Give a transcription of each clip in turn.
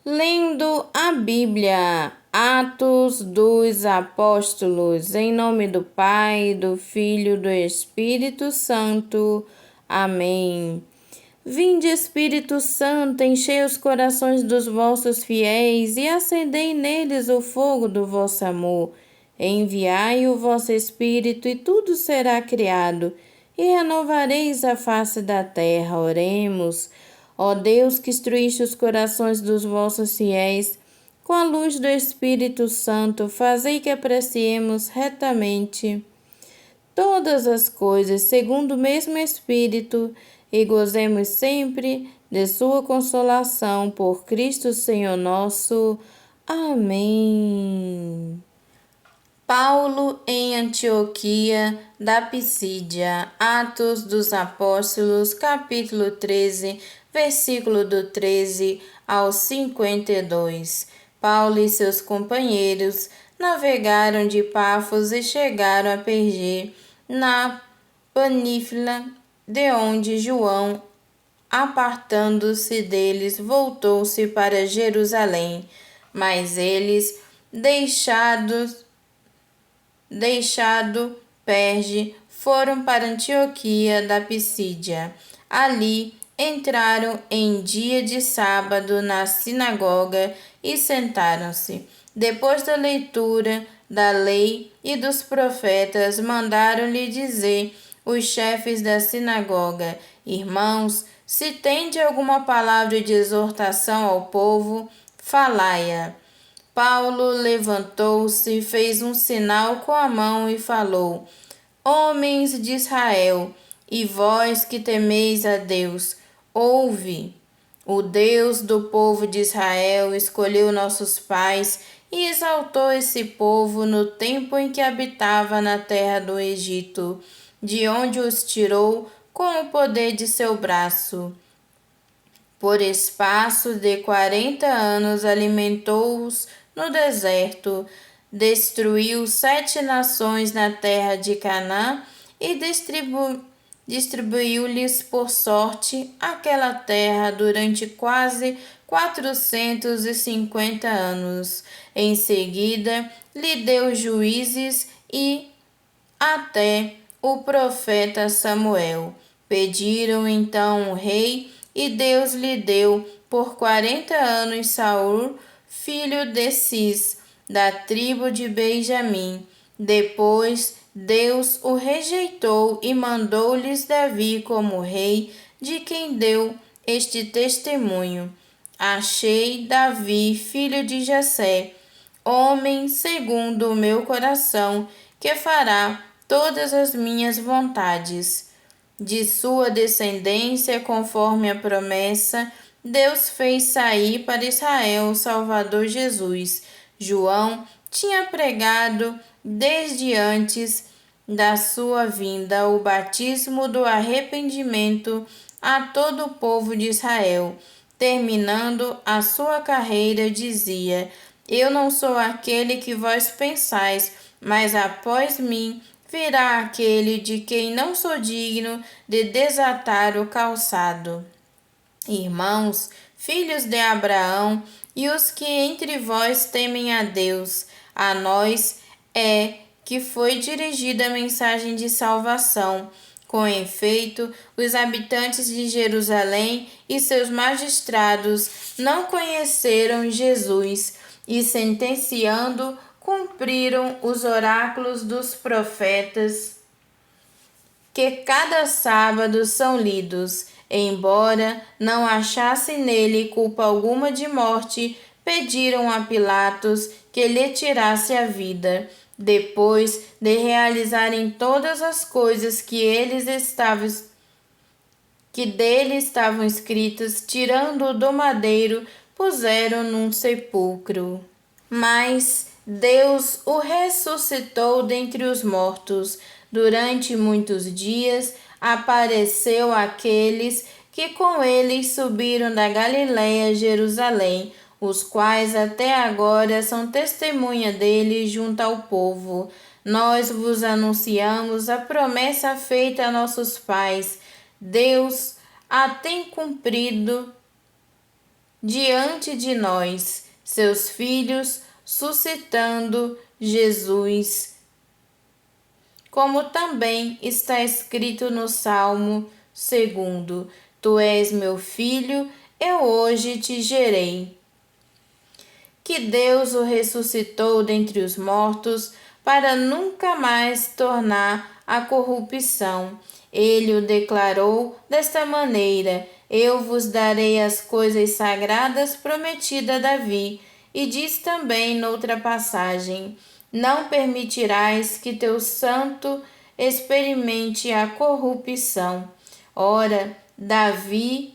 Lendo a Bíblia, Atos dos Apóstolos, em nome do Pai, do Filho e do Espírito Santo. Amém. Vinde, Espírito Santo, enchei os corações dos vossos fiéis e acendei neles o fogo do vosso amor. Enviai o vosso Espírito e tudo será criado, e renovareis a face da terra. Oremos. Ó Deus, que instruíste os corações dos vossos fiéis, com a luz do Espírito Santo, fazei que apreciemos retamente todas as coisas segundo o mesmo Espírito e gozemos sempre de sua consolação por Cristo Senhor nosso. Amém. Paulo em Antioquia da Pisídia, Atos dos Apóstolos, capítulo 13, versículo do 13 ao 52. Paulo e seus companheiros navegaram de Pafos e chegaram a Perge, na Panífila, de onde João, apartando-se deles, voltou-se para Jerusalém. Mas eles, deixado Perge, foram para Antioquia da Pisídia. Ali entraram em dia de sábado na sinagoga e sentaram-se. Depois da leitura da lei e dos profetas, mandaram-lhe dizer os chefes da sinagoga: Irmãos, se tende alguma palavra de exortação ao povo, falai-a. Paulo levantou-se, fez um sinal com a mão e falou: Homens de Israel, e vós que temeis a Deus, ouve. O Deus do povo de Israel escolheu nossos pais e exaltou esse povo no tempo em que habitava na terra do Egito, de onde os tirou com o poder de seu braço. Por espaço de 40 anos alimentou-os no deserto, destruiu 7 nações na terra de Canaã e distribuiu-lhes por sorte aquela terra durante quase 450 anos. Em seguida, lhe deu juízes e até o profeta Samuel. Pediram então um rei e Deus lhe deu por 40 anos Saul, filho de Cis, da tribo de Benjamim. Depois Deus o rejeitou e mandou-lhes Davi como rei, de quem deu este testemunho: Achei Davi, filho de Jessé, homem segundo o meu coração, que fará todas as minhas vontades. De sua descendência, conforme a promessa, Deus fez sair para Israel o Salvador Jesus. João tinha pregado desde antes da sua vinda o batismo do arrependimento a todo o povo de Israel. Terminando a sua carreira, dizia: Eu não sou aquele que vós pensais, mas após mim virá aquele de quem não sou digno de desatar o calçado. Irmãos, filhos de Abraão, e os que entre vós temem a Deus, a nós é que foi dirigida a mensagem de salvação. Com efeito, os habitantes de Jerusalém e seus magistrados não conheceram Jesus e, sentenciando, cumpriram os oráculos dos profetas que cada sábado são lidos. Embora não achassem nele culpa alguma de morte, pediram a Pilatos que lhe tirasse a vida. Depois de realizarem todas as coisas que dele estavam escritas, tirando-o do madeiro, puseram num sepulcro. Mas Deus o ressuscitou dentre os mortos. Durante muitos dias apareceu àqueles que com ele subiram da Galiléia a Jerusalém, os quais até agora são testemunha dele junto ao povo. Nós vos anunciamos a promessa feita a nossos pais. Deus a tem cumprido diante de nós, seus filhos, suscitando Jesus, como também está escrito no Salmo 2: Tu és meu filho, eu hoje te gerei. Que Deus o ressuscitou dentre os mortos para nunca mais tornar a corrupção. Ele o declarou desta maneira: Eu vos darei as coisas sagradas prometidas a Davi. E diz também noutra passagem: Não permitirás que teu santo experimente a corrupção. Ora, Davi,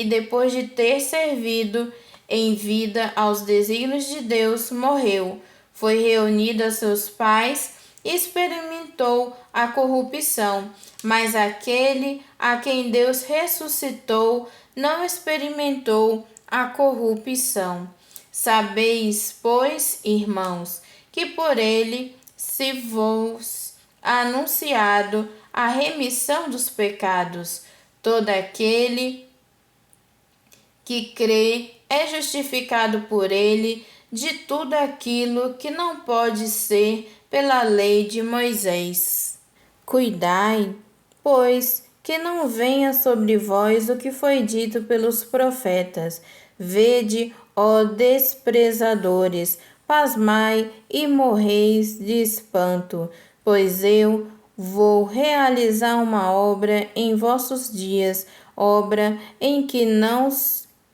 depois de ter servido em vida aos desígnios de Deus, morreu. Foi reunido a seus pais e experimentou a corrupção. Mas aquele a quem Deus ressuscitou não experimentou a corrupção. Sabeis, pois, irmãos, que por ele se vos anunciado a remissão dos pecados. Todo aquele que crê é justificado por ele de tudo aquilo que não pode ser pela lei de Moisés. Cuidai, pois, que não venha sobre vós o que foi dito pelos profetas. Vede, ó desprezadores, pasmai e morreis de espanto, pois eu vou realizar uma obra em vossos dias, obra em que não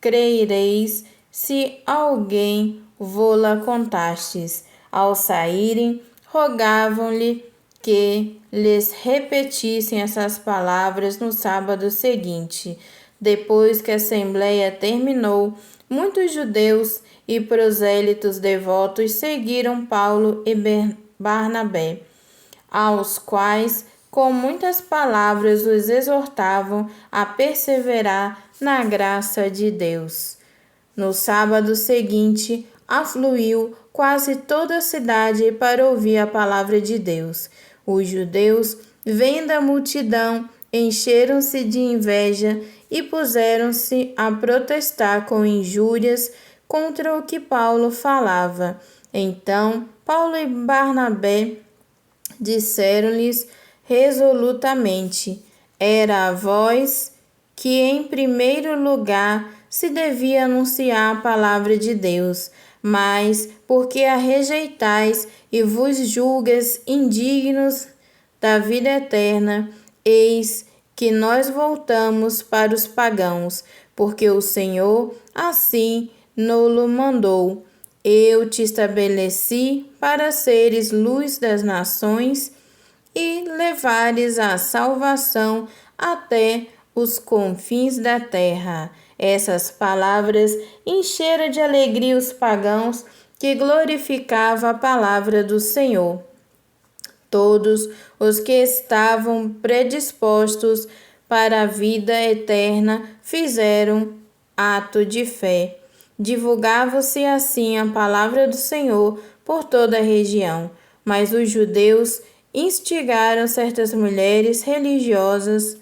crereis se alguém vô-la contastes. Ao saírem, rogavam-lhe que lhes repetissem essas palavras no sábado seguinte. Depois que a assembleia terminou, muitos judeus e prosélitos devotos seguiram Paulo e Barnabé, aos quais com muitas palavras os exortavam a perseverar na graça de Deus. No sábado seguinte, afluiu quase toda a cidade para ouvir a palavra de Deus. Os judeus, vendo a multidão, encheram-se de inveja e puseram-se a protestar com injúrias contra o que Paulo falava. Então, Paulo e Barnabé disseram-lhes resolutamente: Era a vós que em primeiro lugar se devia anunciar a palavra de Deus, mas porque a rejeitais e vos julgas indignos da vida eterna, eis que nós voltamos para os pagãos, porque o Senhor assim nos mandou. Eu te estabeleci para seres luz das nações e levares a salvação até os confins da terra. Essas palavras encheram de alegria os pagãos que glorificavam a palavra do Senhor. Todos os que estavam predispostos para a vida eterna fizeram ato de fé. Divulgava-se assim a palavra do Senhor por toda a região, mas os judeus instigaram certas mulheres religiosas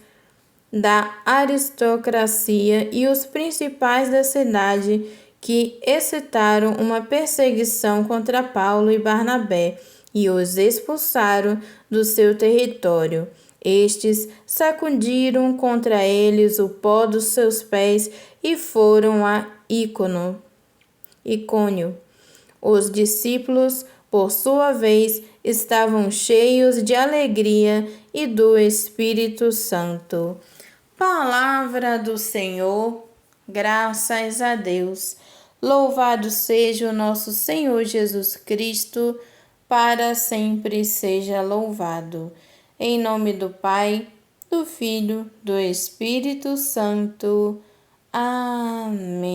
da aristocracia e os principais da cidade que excitaram uma perseguição contra Paulo e Barnabé e os expulsaram do seu território. Estes sacudiram contra eles o pó dos seus pés e foram a Icônio. Os discípulos, por sua vez, estavam cheios de alegria e do Espírito Santo. Palavra do Senhor, graças a Deus. Louvado seja o nosso Senhor Jesus Cristo, para sempre seja louvado. Em nome do Pai, do Filho, do Espírito Santo. Amém.